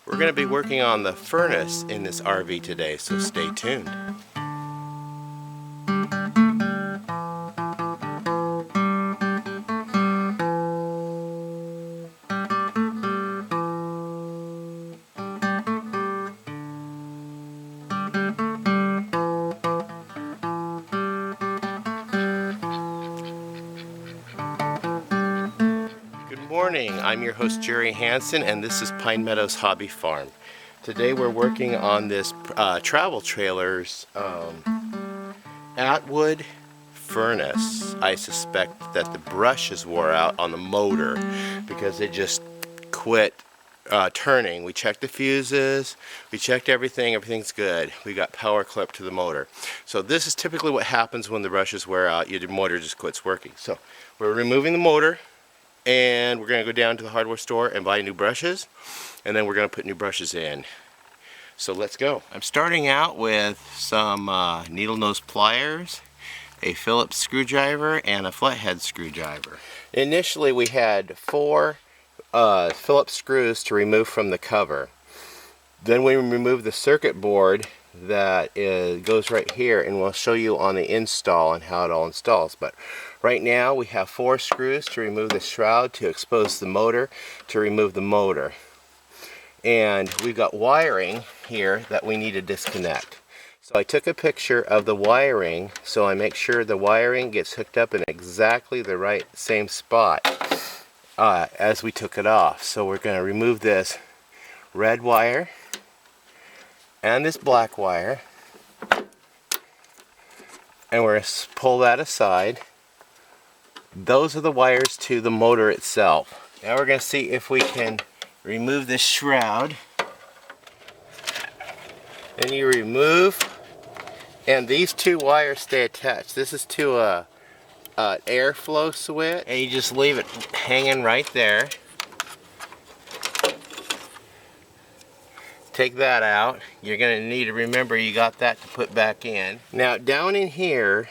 We're going to be working on the furnace in this RV today, so stay tuned. Good morning, I'm your host Jerry Hansen, and this is Pine Meadows Hobby Farm. Today we're working on this travel trailer's Atwood Furnace. I suspect that the brushes wore out on the motor because it just quit turning. We checked the fuses, we checked everything, everything's good. We got power clipped to the motor. So this is typically what happens when the brushes wear out. Your motor just quits working. So we're removing the motor, and we're going to go down to the hardware store and buy new brushes, and then we're going to put new brushes in. So let's go. I'm starting out with some needle nose pliers, a Phillips screwdriver, and a flathead screwdriver. Initially we had 4 Phillips screws to remove from the cover. Then we removed the circuit board that goes right here, and we'll show you on the install and how it all installs. But right now we have 4 screws to remove the shroud, to expose the motor, to remove the motor. And we've got wiring here that we need to disconnect. So I took a picture of the wiring so I make sure the wiring gets hooked up in exactly the right same spot as we took it off. So we're going to remove this red wire and this black wire, and we're going to pull that aside. Those are the wires to the motor itself. Now we're going to see if we can remove this shroud. Then you remove, and these 2 wires stay attached. This is to a airflow switch, and you just leave it hanging right there. Take that out. You're going to need to remember you got that to put back in. Now down in here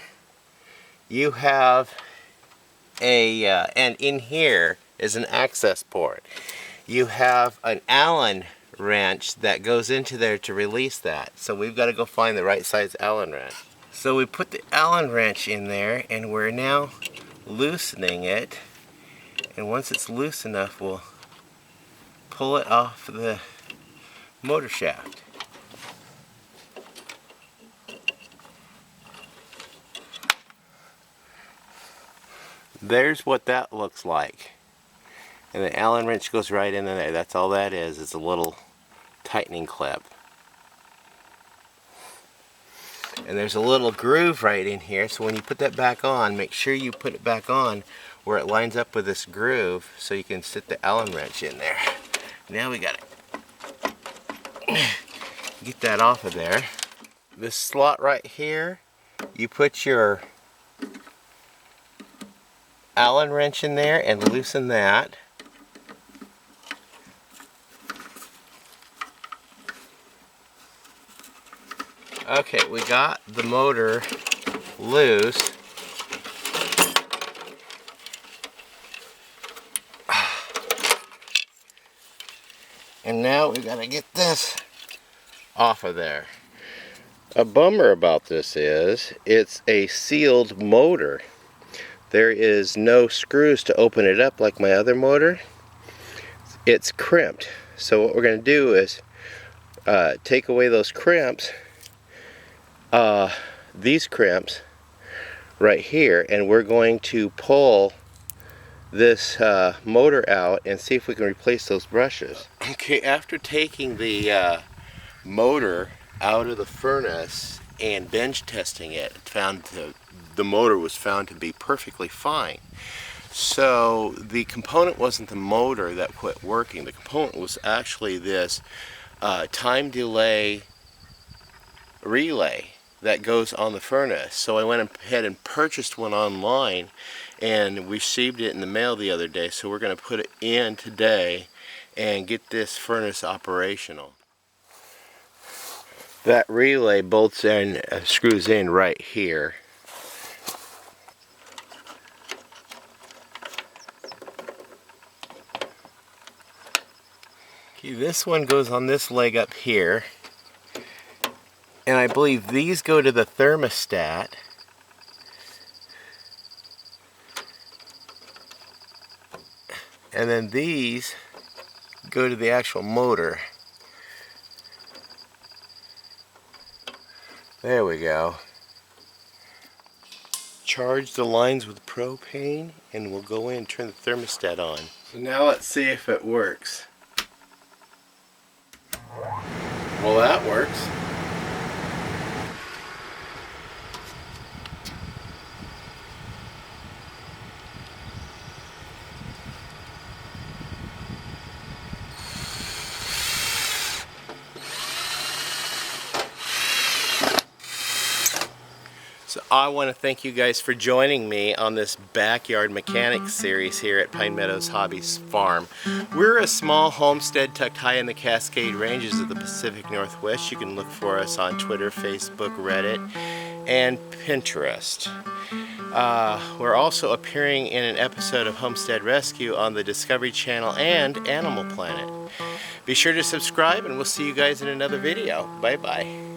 you have and in here is an access port. You have an Allen wrench that goes into there to release that. So we've got to go find the right size Allen wrench. So we put the Allen wrench in there, and we're now loosening it. And once it's loose enough, we'll pull it off the motor shaft. There's what that looks like. And the Allen wrench goes right in there. That's all that is. It's a little tightening clip. And there's a little groove right in here, so when you put that back on, make sure you put it back on where it lines up with this groove so you can sit the Allen wrench in there. Now we got it. Get that off of there. This slot right here, you put your Allen wrench in there and loosen that. Okay, we got the motor loose. And now we gotta get this off of there. A bummer about this is it's a sealed motor. There is no screws to open it up like my other motor. It's crimped. So what we're going to do is take away those crimps, these crimps right here, and we're going to pull this motor out and see if we can replace those brushes. Okay, after taking the motor out of the furnace and bench testing it, found the motor was found to be perfectly fine. So the component wasn't the motor that quit working. The component was actually this time delay relay that goes on the furnace. So I went ahead and purchased one online and received it in the mail the other day. So we're going to put it in today and get this furnace operational. That relay bolts and screws in right here. Okay, this one goes on this leg up here. And I believe these go to the thermostat. And then these go to the actual motor. There we go. Charge the lines with propane and we'll go in and turn the thermostat on. So now let's see if it works. Well, that works. So I want to thank you guys for joining me on this backyard mechanics series here at Pine Meadows Hobbies Farm. We're a small homestead tucked high in the Cascade Ranges of the Pacific Northwest. You can look for us on Twitter, Facebook, Reddit, and Pinterest. We're also appearing in an episode of Homestead Rescue on the Discovery Channel and Animal Planet. Be sure to subscribe and we'll see you guys in another video. Bye-bye.